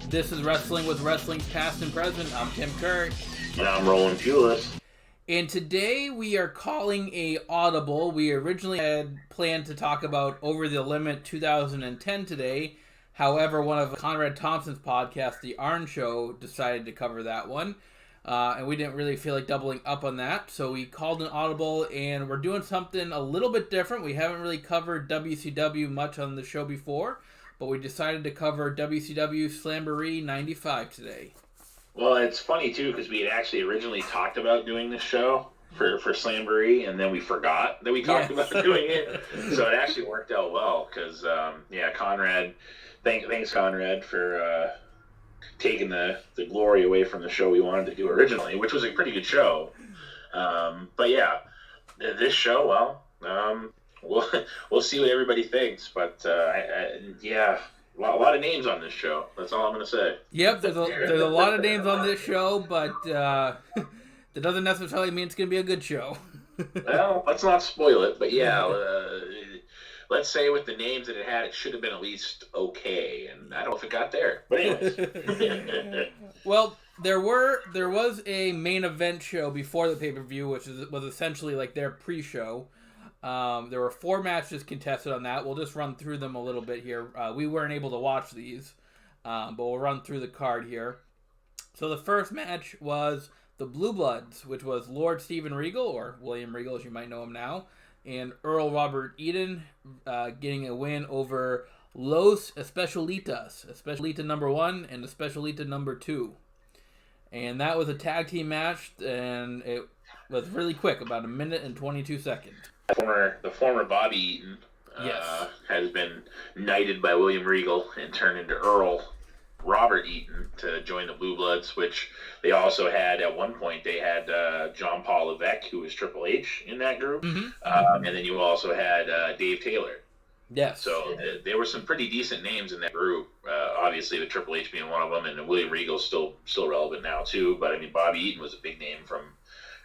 This is Wrestling with Wrestling's Past and Present. I'm Tim Kirk. And I'm Roland Pulis. And today we are calling a audible. We originally had planned to talk about Over the Limit 2010 today. However, one of Conrad Thompson's podcasts, The Arn Show, decided to cover that one. And we didn't really feel like doubling up on that. So we called an audible, and we're doing something a little bit different. We haven't really covered WCW much on the show before, but we decided to cover WCW Slamboree 95 today. Well, it's funny, too, because we had actually originally talked about doing this show for Slamboree, and then we forgot that we talked about doing it. So it actually worked out well, because, Conrad, thanks, Conrad, for taking the glory away from the show we wanted to do originally, which was a pretty good show. But yeah, this show, we'll see what everybody thinks, but a lot of names on this show. That's all I'm going to say. Yep, there's a lot of names on this show, but that doesn't necessarily mean it's going to be a good show. Well, let's not spoil it, but let's say with the names that it had, it should have been at least okay, and I don't know if it got there. But anyways. Well, there was a main event show before the pay-per-view, which was essentially like their pre-show. There were 4 matches contested on that. We'll just run through them a little bit here. We weren't able to watch these, but we'll run through the card here. So the first match was the Blue Bloods, which was Lord Steven Regal, or William Regal as you might know him now, and Earl Robert Eden getting a win over Los Especialitas, Especialita number 1 and Especialita number 2. And that was a tag team match, and it was really quick, about 1 minute and 22 seconds. The former Bobby Eaton has been knighted by William Regal and turned into Earl Robert Eaton to join the Blue Bloods, which they also had at one point. They had John Paul Levesque, who was Triple H, in that group. And then you also had Dave Taylor. Yes. So there were some pretty decent names in that group. Obviously, with Triple H being one of them, and William Regal's still relevant now too. But I mean, Bobby Eaton was a big name from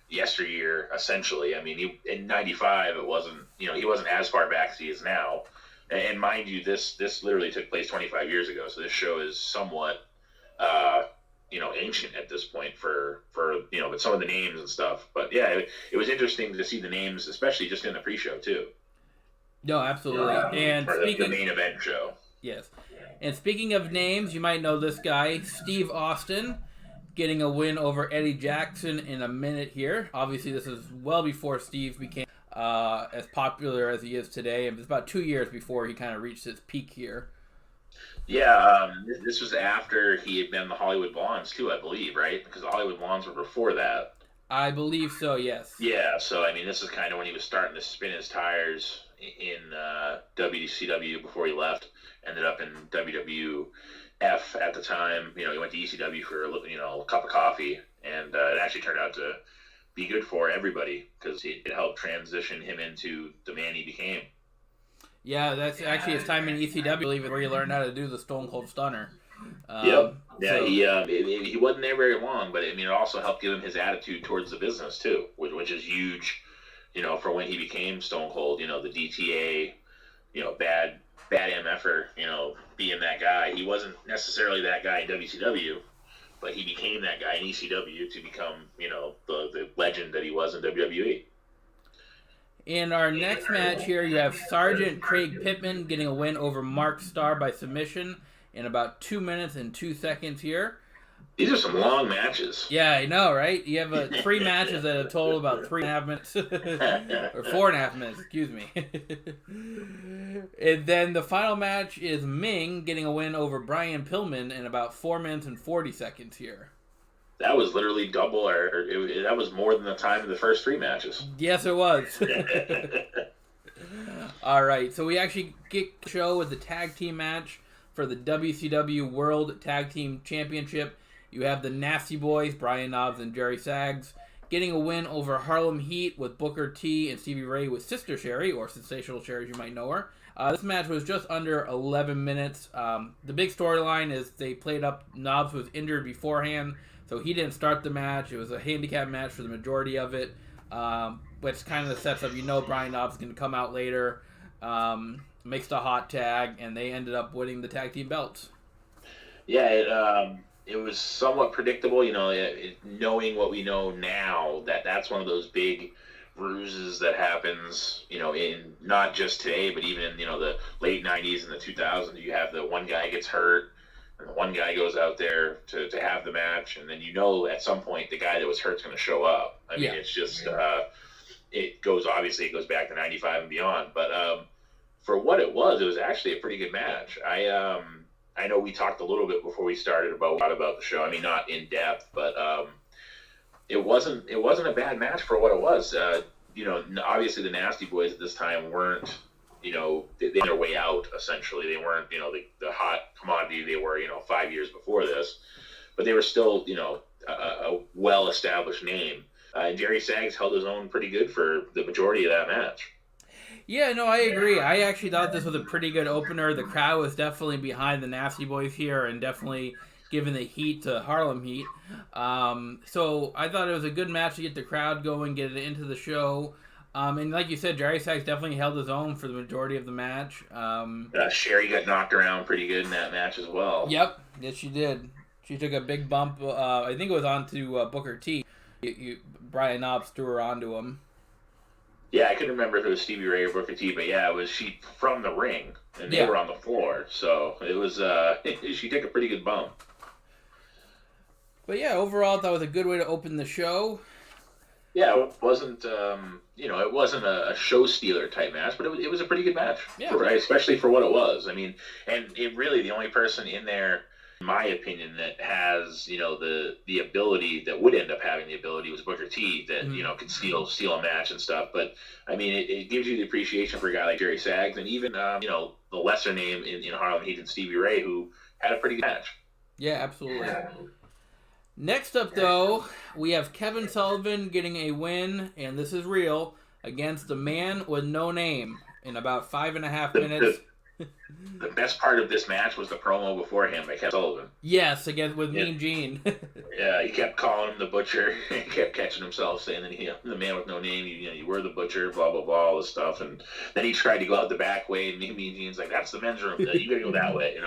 yesteryear, essentially. I mean, in '95, it wasn't, he wasn't as far back as he is now. And mind you, this literally took place 25 years ago, so this show is somewhat, ancient at this point for with some of the names and stuff. But yeah, it was interesting to see the names, especially just in the pre-show too. No, absolutely. And for the main event show. Yes. And speaking of names, you might know this guy, Steve Austin, getting a win over Eddie Jackson in a minute here. Obviously, this is well before Steve became as popular as he is today. It was about 2 years before he kind of reached his peak here. Yeah, this was after he had been the Hollywood Blondes too, I believe, right? Because the Hollywood Blondes were before that. I believe so, yes. Yeah, so I mean, this is kind of when he was starting to spin his tires in WCW before he left. Ended up in WWF at the time. He went to ECW for a cup of coffee, and it actually turned out to be good for everybody because it helped transition him into the man he became. Yeah, that's actually his time in ECW, where he learned how to do the Stone Cold Stunner. Yep. Yeah, so he wasn't there very long, but I mean, it also helped give him his attitude towards the business too, which is huge. For when he became Stone Cold, the DTA, bad MFer, being that guy. He wasn't necessarily that guy in WCW, but he became that guy in ECW to become, the legend that he was in WWE. In our next match here, you have Sergeant Craig Pittman getting a win over Mark Starr by submission in about 2 minutes and 2 seconds here. These are some long matches. Yeah, I know, right? You have 3 matches at a total of about 3.5 minutes. Or 4.5 minutes, excuse me. And then the final match is Ming getting a win over Brian Pillman in about 4 minutes and 40 seconds here. That was literally double, that was more than the time of the first 3 matches. Yes, it was. All right, so we actually get the show with the tag team match for the WCW World Tag Team Championship. You have the Nasty Boys, Brian Knobbs and Jerry Saggs, getting a win over Harlem Heat with Booker T and Stevie Ray with Sister Sherry, or Sensational Sherry as you might know her. This match was just under 11 minutes. The big storyline is they played up Knobbs was injured beforehand, so he didn't start the match. It was a handicap match for the majority of it, which kind of sets up, Brian Knobbs is going to come out later, mixed a hot tag, and they ended up winning the tag team belts. Yeah, it was somewhat predictable. Knowing what we know now, that's one of those big bruises that happens. In not just today, but even in the late '90s and the 2000s. You have the one guy gets hurt, and the one guy goes out there to have the match, and then at some point the guy that was hurt's going to show up. I mean, it's just it goes back to '95 and beyond, but for what it was actually a pretty good match. I know we talked a little bit before we started about the show. I mean, not in depth, but it wasn't a bad match for what it was. Obviously the Nasty Boys at this time weren't, they had their way out essentially. They weren't, the hot commodity they were, 5 years before this, but they were still, a well-established name. Jerry Saggs held his own pretty good for the majority of that match. Yeah, no, I agree. I actually thought this was a pretty good opener. The crowd was definitely behind the Nasty Boys here and definitely giving the heat to Harlem Heat. So I thought it was a good match to get the crowd going, get it into the show. And like you said, Jerry Saggs definitely held his own for the majority of the match. Sherry got knocked around pretty good in that match as well. Yep, yes she did. She took a big bump. I think it was onto Booker T. Brian Knobs threw her onto him. Yeah, I couldn't remember if it was Stevie Ray or Booker T, but yeah, it was she from the ring, and they were on the floor, so it was she took a pretty good bump. But yeah, overall, I thought it was a good way to open the show. Yeah, it wasn't it wasn't a show stealer type match, but it was a pretty good match, especially for what it was. I mean, and it really the only person in there, in my opinion, that has the ability, that would end up having the ability, was Booker T, that could steal a match and stuff. But I mean, it gives you the appreciation for a guy like Jerry Saggs, and even the lesser name in Harlem Heat and Stevie Ray, who had a pretty good match. Yeah, absolutely. Next up, though, we have Kevin Sullivan getting a win, and this is real, against the man with no name in about 5.5 minutes. The best part of this match was the promo beforehand by Kevin Sullivan. Yes, again with Mean Gene. Yeah, he kept calling him the Butcher. He kept catching himself saying that the man with no name, you were the Butcher, blah blah blah, all this stuff. And then he tried to go out the back way, and Mean Gene's like, "That's the men's room. You got to go that way."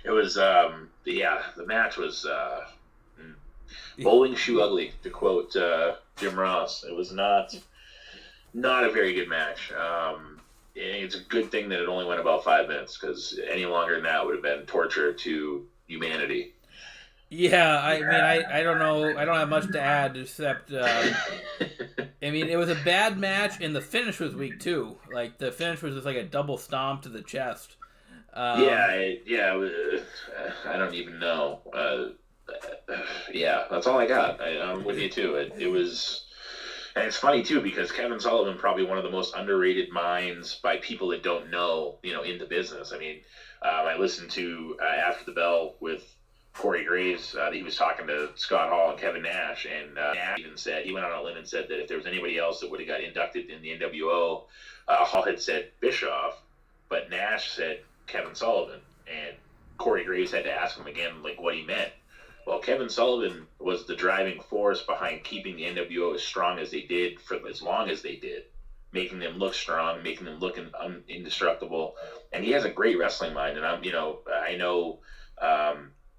It was the match was bowling shoe ugly, to quote Jim Ross. It was not a very good match. It's a good thing that it only went about 5 minutes, because any longer than that would have been torture to humanity. Yeah, I mean, I don't know. I don't have much to add except, I mean, it was a bad match, and the finish was weak, too. Like, the finish was just like a double stomp to the chest. I don't even know. That's all I got. I'm with you, too. It was... And it's funny, too, because Kevin Sullivan, probably one of the most underrated minds by people that don't know, in the business. I mean, I listened to After the Bell with Corey Graves. He was talking to Scott Hall and Kevin Nash, and Nash even said, he went on a limb and said that if there was anybody else that would have got inducted in the NWO, Hall had said Bischoff, but Nash said Kevin Sullivan. And Corey Graves had to ask him again, like, what he meant. Well, Kevin Sullivan was the driving force behind keeping the NWO as strong as they did for as long as they did, making them look strong, making them look indestructible. And he has a great wrestling mind. And I know,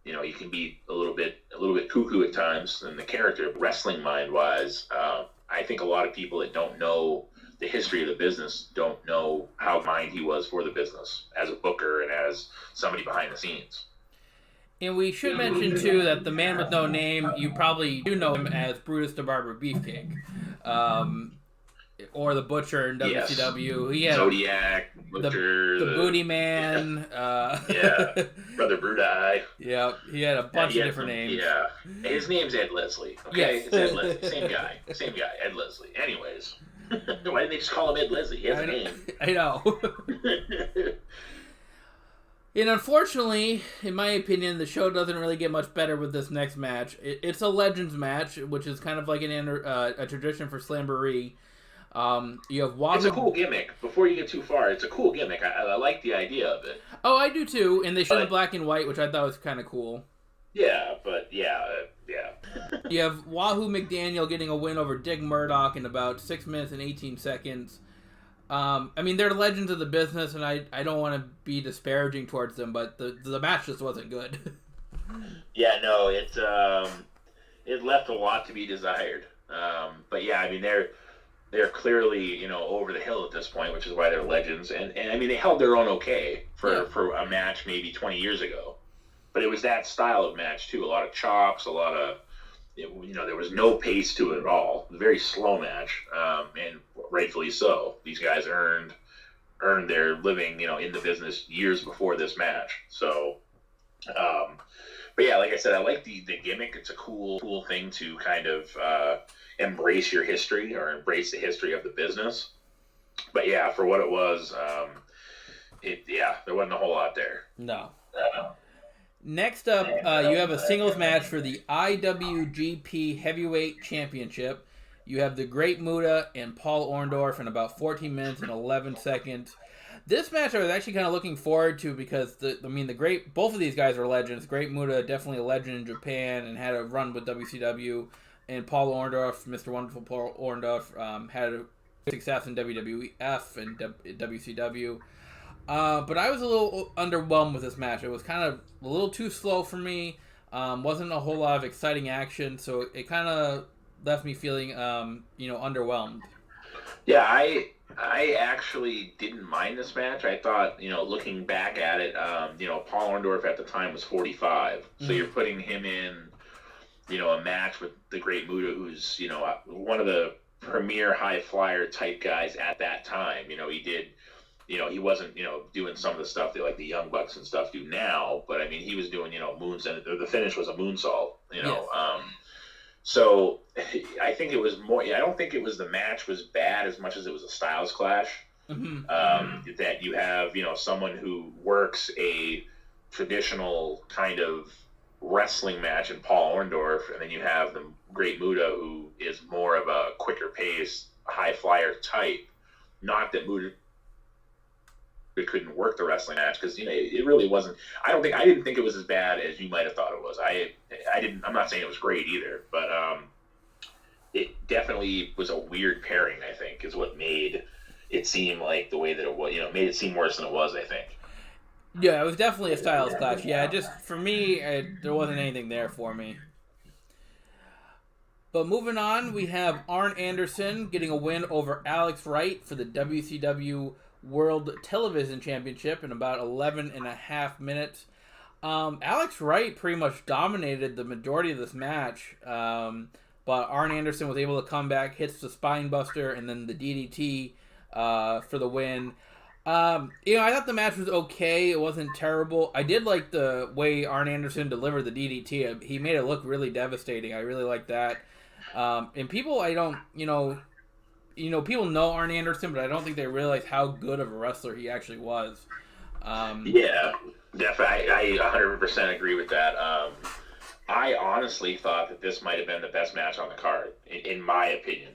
he can be a little bit cuckoo at times in the character, but wrestling mind wise, I think a lot of people that don't know the history of the business don't know how mind he was for the business as a booker and as somebody behind the scenes. And we should mention, too, that the man with no name, you probably do know him as Brutus the Barber Beefcake. Or the Butcher in WCW. Yes. He had Zodiac, Butcher. The Booty Man. Yeah. Brother Brudai. Yeah, he had a bunch of different names. Yeah. His name's Ed Leslie. Okay? It's Ed Leslie. Same guy, Ed Leslie. Anyways. Why didn't they just call him Ed Leslie? He has a name. I know. And unfortunately, in my opinion, the show doesn't really get much better with this next match. It's a Legends match, which is kind of like a tradition for Slamboree. You have Wahoo. It's a cool gimmick. Before you get too far, it's a cool gimmick. I like the idea of it. Oh, I do too. And they showed in black and white, which I thought was kind of cool. Yeah, but yeah. You have Wahoo McDaniel getting a win over Dick Murdoch in about 6 minutes and 18 seconds. I mean, they're legends of the business, and I don't want to be disparaging towards them, but the match just wasn't good. Yeah, no, it left a lot to be desired. But yeah, I mean they're clearly over the hill at this point, which is why they're legends. And I mean they held their own okay Yeah. for a match maybe 20 years ago, but it was that style of match too. A lot of chops, a lot of there was no pace to it at all. Very slow match, and rightfully so. These guys earned their living, in the business years before this match. So, but yeah, like I said, I like the gimmick. It's a cool thing to kind of embrace your history or embrace the history of the business. But yeah, for what it was, there wasn't a whole lot there. No. Next up, you have a singles match for the IWGP Heavyweight Championship. You have the Great Muta and Paul Orndorff in about 14 minutes and 11 seconds. This match I was actually kind of looking forward to because both of these guys are legends. Great Muta, definitely a legend in Japan and had a run with WCW, and Paul Orndorff, Mr. Wonderful Paul Orndorff, had a success in WWF and WCW. But I was a little underwhelmed with this match. It was kind of a little too slow for me. Wasn't a whole lot of exciting action, so it kind of left me feeling, underwhelmed. Yeah, I actually didn't mind this match. I thought, looking back at it, Paul Orndorff at the time was 45, so you're putting him in, a match with the Great Muta, who's one of the premier high flyer type guys at that time. He did. He wasn't, doing some of the stuff that like the Young Bucks and stuff do now, but I mean, he was doing, moons, and the finish was a moonsault, Yes. So I think it was more. I don't think it was the match was bad as much as it was a styles clash. That you have, someone who works a traditional kind of wrestling match in Paul Orndorff, and then you have the Great Muta, who is more of a quicker pace, high flyer type. Not that Muta couldn't work the wrestling match because it really wasn't. I didn't think it was as bad as you might have thought it was. I'm not saying it was great either, but it definitely was a weird pairing. I think is what made it seem like the way that it was. Made it seem worse than it was. I think. Yeah, it was definitely a styles clash. Yeah, just for me, there wasn't anything there for me. But moving on, we have Arn Anderson getting a win over Alex Wright for the WCW World Television Championship in about 11 and a half minutes. Alex Wright pretty much dominated the majority of this match, but Arn Anderson was able to come back, hits the spine buster, and then the DDT for the win. I thought the match was okay. It wasn't terrible. I did like the way Arn Anderson delivered the DDT. He made it look really devastating. I really like that. And people, people know Arn Anderson, but I don't think they realize how good of a wrestler he actually was. Yeah, definitely. I 100% agree with that. I honestly thought that this might have been the best match on the card, in my opinion,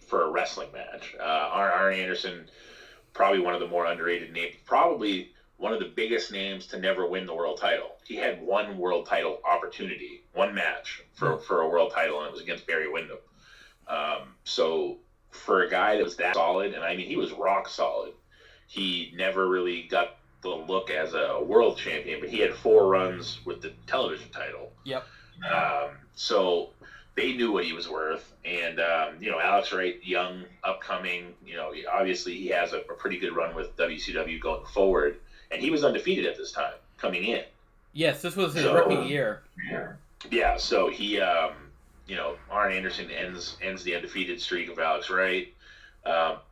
for a wrestling match. Arn Anderson, probably one of the more underrated names, probably one of the biggest names to never win the world title. He had one world title opportunity, one match for a world title, and it was against Barry Windham. So for a guy that was that solid, and I mean, he was rock solid. He never really got the look as a world champion, but he had 4 runs with the television title. Yep. So they knew what he was worth. And, Alex Wright, young, upcoming, obviously he has a pretty good run with WCW going forward. And he was undefeated at this time, coming in. Yes, this was his rookie year. Yeah, so he, Arn Anderson ends the undefeated streak of Alex Wright.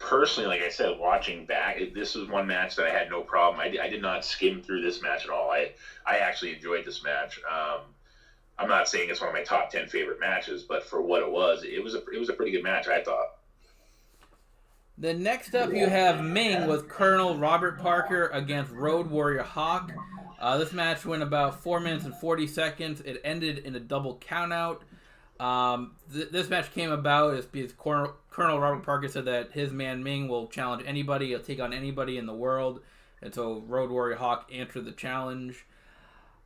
Personally, like I said, watching back, this was one match that I had no problem. I did not skim through this match at all. I actually enjoyed this match. I'm not saying it's one of my top 10 favorite matches, but for what it was a pretty good match, I thought. The next up, you have Ming with Colonel Robert Parker against Road Warrior Hawk. This match went about 4 minutes and 40 seconds. It ended in a double countout. This match came about because Colonel Robert Parker said that his man Ming will challenge anybody. He'll take on anybody in the world. And so Road Warrior Hawk answered the challenge.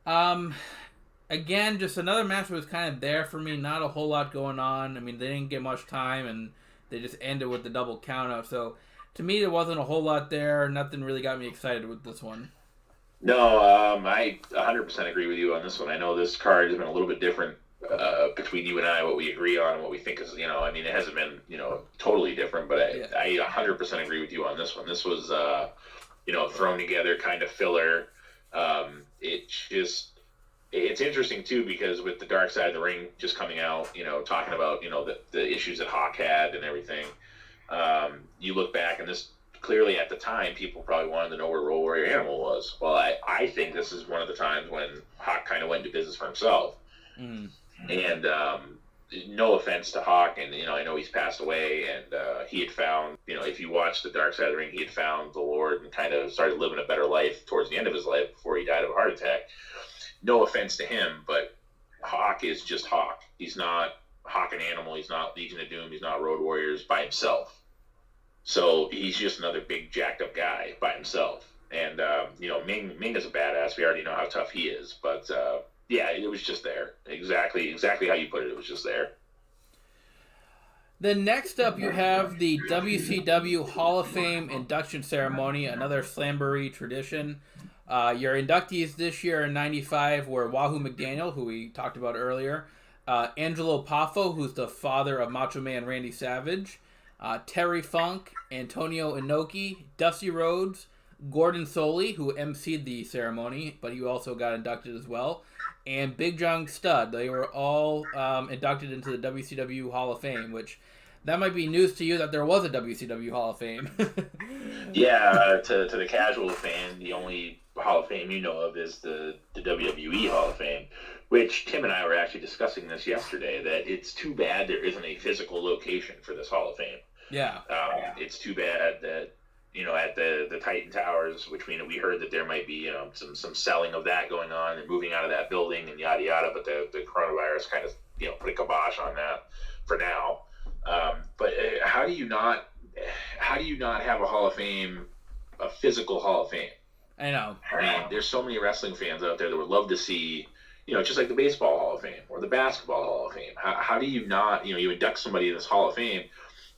Again, just another match that was kind of there for me. Not a whole lot going on. I mean, they didn't get much time, and they just ended with the double countout. So to me, there wasn't a whole lot there. Nothing really got me excited with this one. No, I 100% agree with you on this one. I know this card has been a little bit different between you and I, what we agree on and what we think is, I mean, it hasn't been, totally different, but Yeah. I 100% agree with you on this one. This was, thrown together kind of filler. It's interesting too because with the Dark Side of the Ring just coming out, talking about the issues that Hawk had and everything. You look back and this clearly at the time people probably wanted to know where Road Warrior Animal was. Well, I think this is one of the times when Hawk kind of went into business for himself. Mm. And no offense to Hawk, and I know he's passed away, and he had found, if you watch the Dark Side of the Ring, he had found the Lord and kind of started living a better life towards the end of his life before he died of a heart attack. No offense to him, but Hawk is just Hawk. He's not Hawk and Animal. He's not Legion of Doom. He's not Road Warriors by himself. So he's just another big jacked up guy by himself. And Ming is a badass. We already know how tough he is, but yeah, it was just there. Exactly how you put it. It was just there. Then next up, you have the WCW Hall of Fame induction ceremony, another Slamboree tradition. Your inductees this year in '95 were Wahoo McDaniel, who we talked about earlier, Angelo Poffo, who's the father of Macho Man Randy Savage, Terry Funk, Antonio Inoki, Dusty Rhodes, Gordon Soley, who emceed the ceremony, but he also got inducted as well, and Big John Studd. They were all inducted into the WCW Hall of Fame, which that might be news to you that there was a WCW Hall of Fame. Yeah, to the casual fan, the only Hall of Fame you know of is the WWE Hall of Fame, which Tim and I were actually discussing this yesterday, that it's too bad there isn't a physical location for this Hall of Fame. Yeah. It's too bad that, at the Titan Towers, which we heard that there might be, some selling of that going on and moving out of that building and yada yada, but the coronavirus kind of, put a kibosh on that for now. But how do you not have a Hall of Fame, a physical Hall of Fame? I know. I mean, there's so many wrestling fans out there that would love to see, just like the Baseball Hall of Fame or the Basketball Hall of Fame. How do you not, you induct somebody in this Hall of Fame,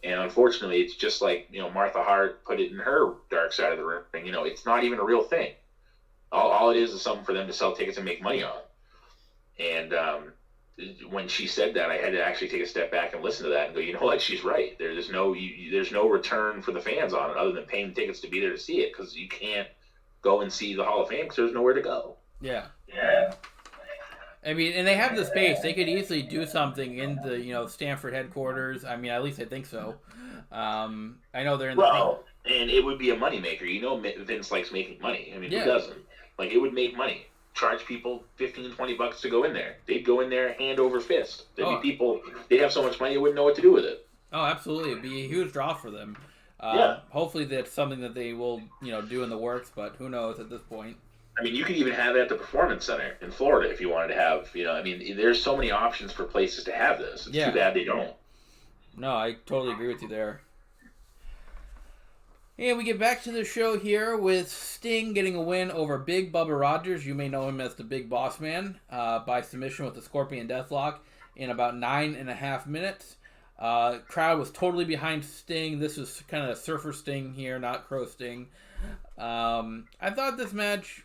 and unfortunately, it's just like, Martha Hart put it in her Dark Side of the Ring. It's not even a real thing. All it is something for them to sell tickets and make money on. And when she said that, I had to actually take a step back and listen to that and go, you know what, she's right. There's no return for the fans on it other than paying tickets to be there to see it, because you can't go and see the Hall of Fame because there's nowhere to go. Yeah. Yeah. I mean, and they have the space. They could easily do something in the Stanford headquarters. I mean, at least I think so. I know they're in the and it would be a moneymaker. Vince likes making money. I mean, yeah. Who doesn't? Like, it would make money. Charge people $15-$20 to go in there. They'd go in there hand over fist. There'd be people. They'd have so much money they wouldn't know what to do with it. Oh, absolutely! It'd be a huge draw for them. Yeah. Hopefully, that's something that they will do in the works, but who knows at this point. I mean, you could even have it at the Performance Center in Florida if you wanted to have. I mean, there's so many options for places to have this. It's too bad they don't. No, I totally agree with you there. And we get back to the show here with Sting getting a win over Big Bubba Rogers. You may know him as the Big Boss Man by submission with the Scorpion Deathlock in about 9.5 minutes. Crowd was totally behind Sting. This was kind of Surfer Sting here, not Crow Sting. I thought this match,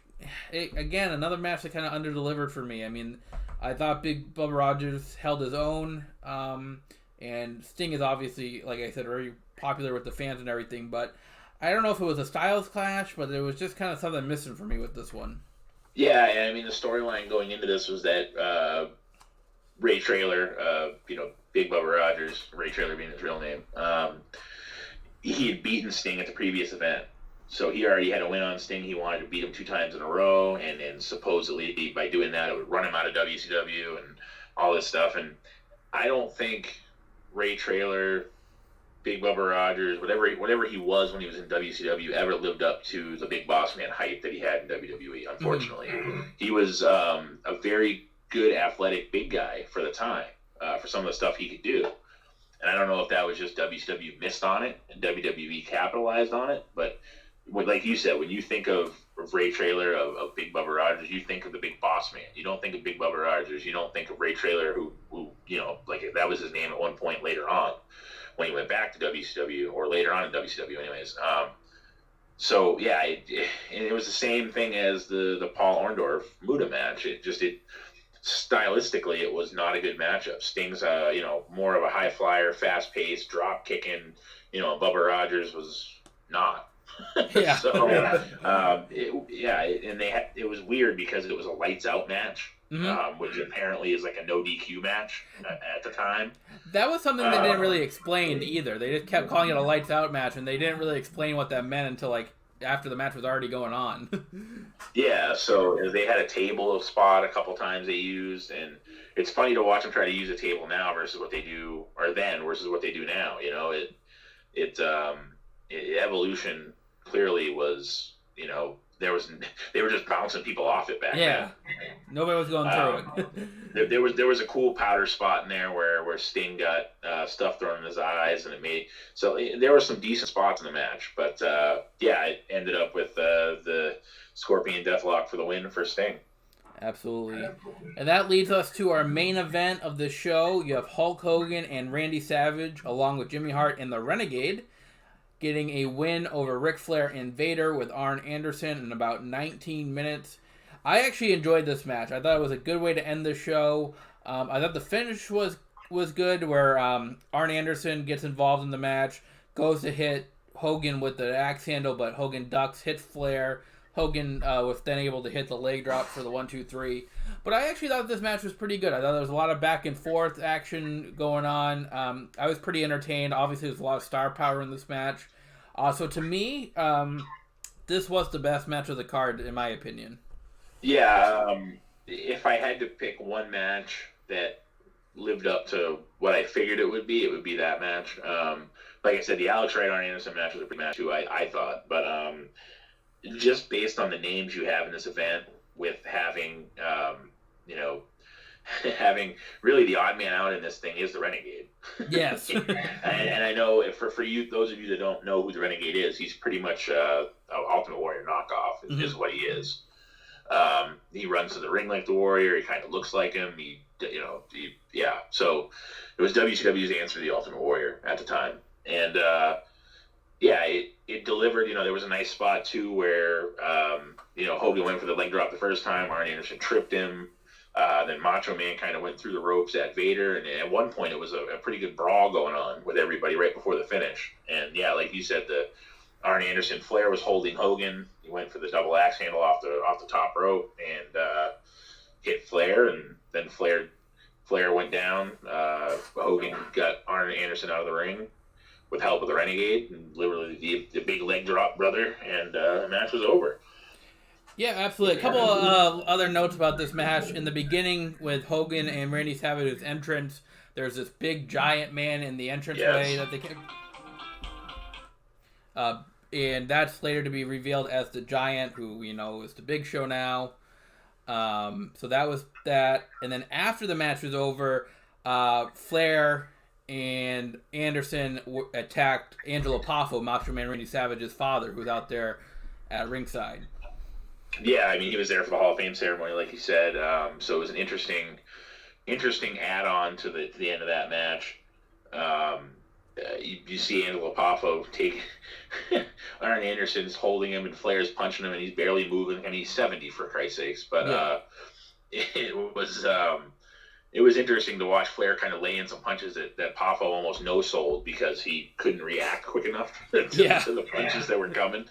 again, another match that kind of underdelivered for me. I mean, I thought Big Bubba Rogers held his own, and Sting is obviously, like I said, very popular with the fans and everything, but I don't know if it was a styles clash, but it was just kind of something missing for me with this one. Yeah, and I mean, the storyline going into this was that Ray Traylor, Big Bubba Rogers, Ray Traylor being his real name, he had beaten Sting at the previous event. So he already had a win on Sting. He wanted to beat him 2 times in a row, and then supposedly by doing that, it would run him out of WCW and all this stuff. And I don't think Ray Traylor, Big Bubba Rogers, whatever he was when he was in WCW, ever lived up to the Big Boss Man hype that he had in WWE, unfortunately. Mm-hmm. He was a very good athletic big guy for the time, for some of the stuff he could do. And I don't know if that was just WCW missed on it and WWE capitalized on it, but like you said, when you think of Ray Traylor, of Big Bubba Rogers, you think of the Big Boss Man. You don't think of Big Bubba Rogers. You don't think of Ray Traylor, who like that was his name at one point later on when he went back to WCW, or later on in WCW anyways. So yeah, it was the same thing as the Paul Orndorff Muta match. It stylistically it was not a good matchup. Sting's more of a high flyer, fast paced, drop kicking. Bubba Rogers was not. Yeah. So it was weird because it was a lights out match, which apparently is like a no DQ match at the time. That was something they didn't really explain either. They just kept calling it a lights out match, and they didn't really explain what that meant until like after the match was already going on. Yeah, so they had a table of spot a couple times they used, and it's funny to watch them try to use a table now versus what they do, or then versus what they do now. Evolution clearly was, they were just bouncing people off it back then. Nobody was going through it. There was a cool powder spot in there where Sting got stuff thrown in his eyes, and there were some decent spots in the match, but it ended up with the Scorpion Deathlock for the win for Sting. Absolutely. And that leads us to our main event of the show. You have Hulk Hogan and Randy Savage, along with Jimmy Hart and the Renegade, getting a win over Ric Flair and Vader with Arn Anderson in about 19 minutes. I actually enjoyed this match. I thought it was a good way to end the show. I thought the finish was good, where Arn Anderson gets involved in the match, goes to hit Hogan with the axe handle, but Hogan ducks, hits Flair. Hogan was then able to hit the leg drop for the 1-2-3. But I actually thought this match was pretty good. I thought there was a lot of back and forth action going on. I was pretty entertained. Obviously, there's a lot of star power in this match. So to me, this was the best match of the card, in my opinion. Yeah, if I had to pick one match that lived up to what I figured it would be that match. Like I said, the Alex Wright Arn Anderson match was a pretty match too, I thought. But just based on the names you have in this event, with having having really the odd man out in this thing is the Renegade. Yes. and I know for you, those of you that don't know who the Renegade is, he's pretty much Ultimate Warrior knockoff is what he is. He runs to the ring like the Warrior. He kind of looks like him. So it was WCW's answer to the Ultimate Warrior at the time. And it delivered. There was a nice spot too where Hogan went for the leg drop the first time. Arn Anderson tripped him. Then Macho Man kind of went through the ropes at Vader, and at one point it was a pretty good brawl going on with everybody right before the finish. And yeah, like you said, the Arn Anderson Flair was holding Hogan. He went for the double axe handle off the top rope and hit Flair, and then Flair went down. Hogan got Arn Anderson out of the ring with help of the Renegade, and literally the big leg drop, brother, and the match was over. Yeah, absolutely. A couple of other notes about this match. In the beginning, with Hogan and Randy Savage's entrance, there's this big giant man in the entranceway that they kept. And that's later to be revealed as the Giant, who is the Big Show now. So that was that. And then after the match was over, Flair and Anderson attacked Angelo Poffo, Macho Man Randy Savage's father, who's out there at ringside. Yeah, I mean, he was there for the Hall of Fame ceremony, like you said. So it was an interesting add-on to the end of that match. You see Angelo Poffo take Arn Anderson's holding him, and Flair's punching him, and he's barely moving, and he's 70 for Christ's sakes. But it was interesting to watch Flair kind of lay in some punches that Poffo almost no-sold because he couldn't react quick enough to the punches that were coming.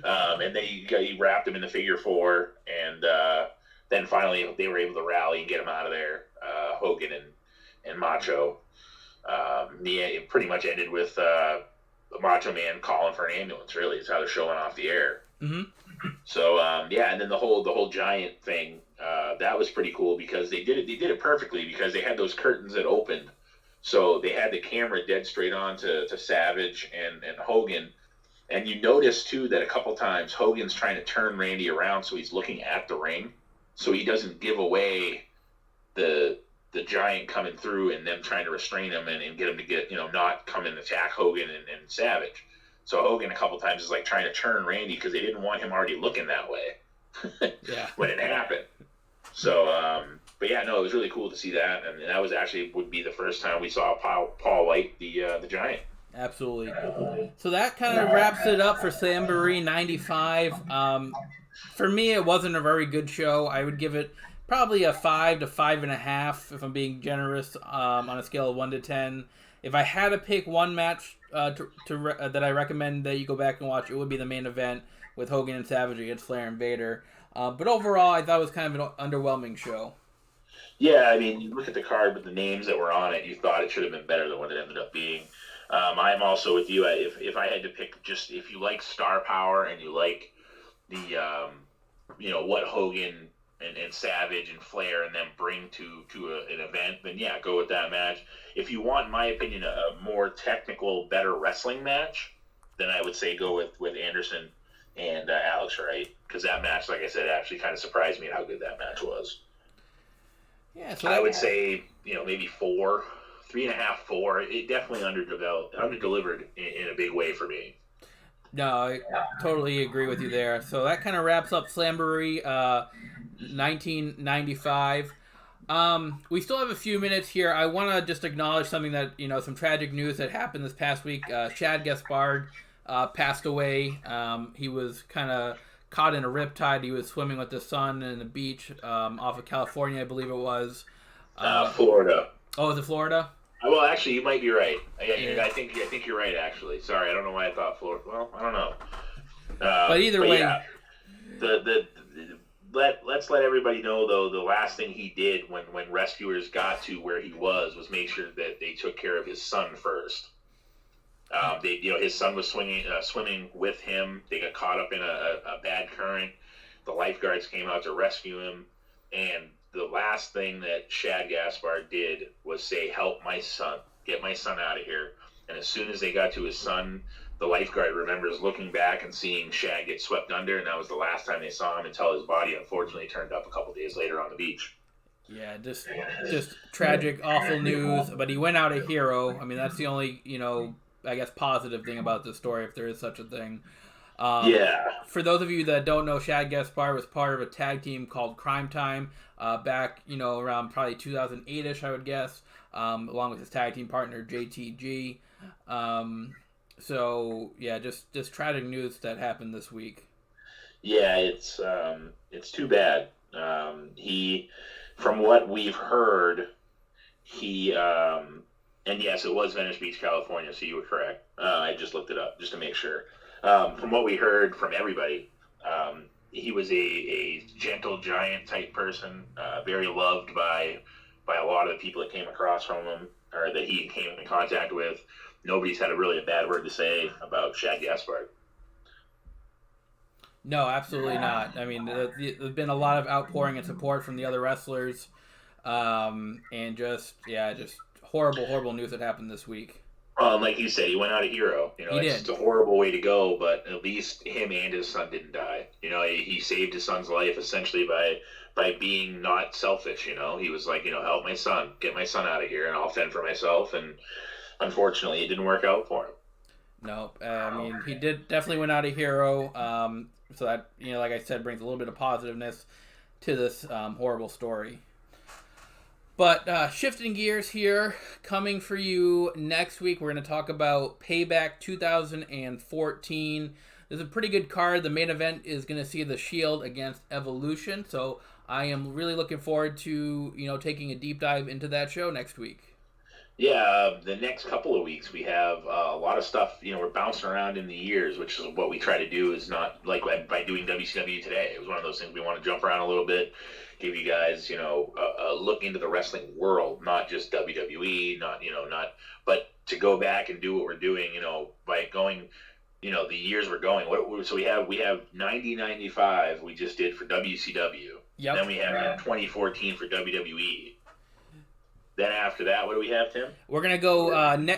And then he wrapped him in the figure four, and then finally they were able to rally and get him out of there, Hogan and Macho. It pretty much ended with the Macho Man calling for an ambulance, really. It's how they're showing off the air. Mm-hmm. So, and then the whole Giant thing, that was pretty cool because they did it perfectly because they had those curtains that opened. So they had the camera dead straight on to Savage and Hogan. And you notice, too, that a couple times Hogan's trying to turn Randy around so he's looking at the ring. So he doesn't give away the Giant coming through and them trying to restrain him and get him to not come and attack Hogan and Savage. So Hogan a couple times is like trying to turn Randy because they didn't want him already looking that way when it happened. So, but yeah, no, it was really cool to see that, and that was would be the first time we saw Paul White, the Giant. Absolutely. So that kind of wraps it up for Slamboree 95. For me, it wasn't a very good show. I would give it probably a 5 to 5.5 if I'm being generous, on a scale of 1 to 10. If I had to pick one match that I recommend that you go back and watch, it would be the main event with Hogan and Savage against Flair and Vader. But overall, I thought it was kind of an underwhelming show. Yeah, I mean, you look at the card with the names that were on it, you thought it should have been better than what it ended up being. I'm also with you. If I had to pick, just if you like star power and you like the what Hogan and Savage and Flair and them bring to an event, then yeah, go with that match. If you want, in my opinion, a more technical, better wrestling match, then I would say go with Anderson and Alex Wright, because that match, like I said, actually kind of surprised me at how good that match was. Yeah, so I would say maybe 4, 3.5, 4. It definitely underdelivered in a big way for me. No, I totally agree with you there. So that kind of wraps up Slamboree 1995. We still have a few minutes here. I want to just acknowledge something that, some tragic news that happened this past week. Shad Gaspard passed away. He was kind of caught in a riptide. He was swimming with his son in the beach off of California, I believe it was. Florida. Oh, is it Florida? Well, actually, you might be right. I think you're right. Actually, sorry, I don't know why I thought Florida. Well, I don't know. But either way, yeah, let's let everybody know though. The last thing he did when rescuers got to where he was make sure that they took care of his son first. His son was swimming with him. They got caught up in a bad current. The lifeguards came out to rescue him, and the last thing that Shad Gaspard did was say, "Help my son, get my son out of here." And as soon as they got to his son, the lifeguard remembers looking back and seeing Shad get swept under, and that was the last time they saw him until his body unfortunately turned up a couple days later on the beach. Yeah, just tragic, awful news. But he went out a hero. I mean, that's the only I guess positive thing about this story, if there is such a thing. For those of you that don't know, Shad Gaspard was part of a tag team called Crime Time back, around probably 2008-ish, I would guess, along with his tag team partner, JTG. So, yeah, just tragic news that happened this week. Yeah, it's too bad. From what we've heard, and yes, it was Venice Beach, California, so you were correct. I just looked it up just to make sure. From what we heard from everybody, he was a gentle giant type person, very loved by a lot of the people that came across from him or that he came in contact with. Nobody's had a bad word to say about Shad Gaspard. No, absolutely not. I mean, there's been a lot of outpouring and support from the other wrestlers, and just horrible news that happened this week. Like you said, he went out a hero. It's a horrible way to go, but at least him and his son didn't die. He saved his son's life essentially by being not selfish. He was like, help my son, get my son out of here, and I'll fend for myself. And unfortunately, it didn't work out for him. No, I mean, he definitely went out a hero. So that, like I said, brings a little bit of positiveness to this horrible story. But shifting gears here, coming for you next week, we're going to talk about Payback 2014. There's a pretty good card. The main event is going to see The Shield against Evolution. So I am really looking forward to, taking a deep dive into that show next week. Yeah, the next couple of weeks we have a lot of stuff. We're bouncing around in the years, which is what we try to do. Is not like by doing WCW today. It was one of those things we want to jump around a little bit, give you guys, a look into the wrestling world, not just WWE, but to go back and do what we're doing, by going, the years we're going. So we have 90-95 we just did for WCW. Yep. Then we have 2014 for WWE. Then after that, what do we have, Tim? We're going to go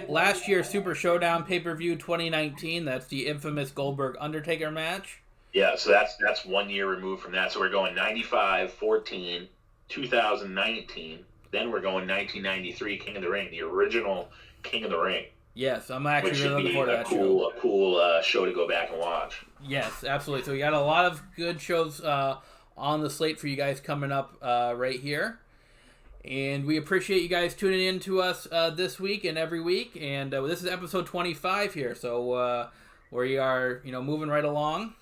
last year's Super Showdown pay-per-view 2019. That's the infamous Goldberg-Undertaker match. Yeah, so that's 1 year removed from that. So we're going 95, 14, 2019. Then we're going 1993, King of the Ring, the original King of the Ring. Yes, I'm actually really looking forward to that show. A cool show to go back and watch. Yes, absolutely. So we got a lot of good shows on the slate for you guys coming up right here. And we appreciate you guys tuning in to us this week and every week. And this is episode 25 here, so we are, moving right along.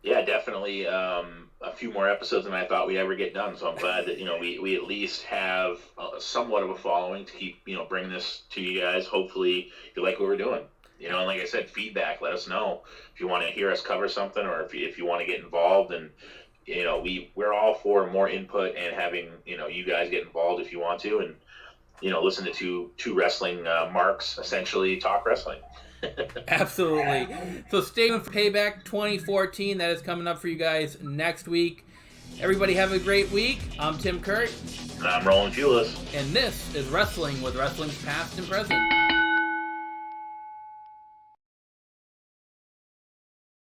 Yeah, definitely. A few more episodes than I thought we'd ever get done. So I'm glad that we at least have somewhat of a following to keep bringing this to you guys. Hopefully you like what we're doing. And like I said, feedback. Let us know if you want to hear us cover something, or if you want to get involved. And we're all for more input and having you guys get involved if you want to, and listen to two wrestling marks essentially talk wrestling. Absolutely. So stay tuned for Payback 2014. That is coming up for you guys next week. Everybody have a great week. I'm Tim Kurt. And I'm Roland Pulis. And this is Wrestling with Wrestling's Past and Present.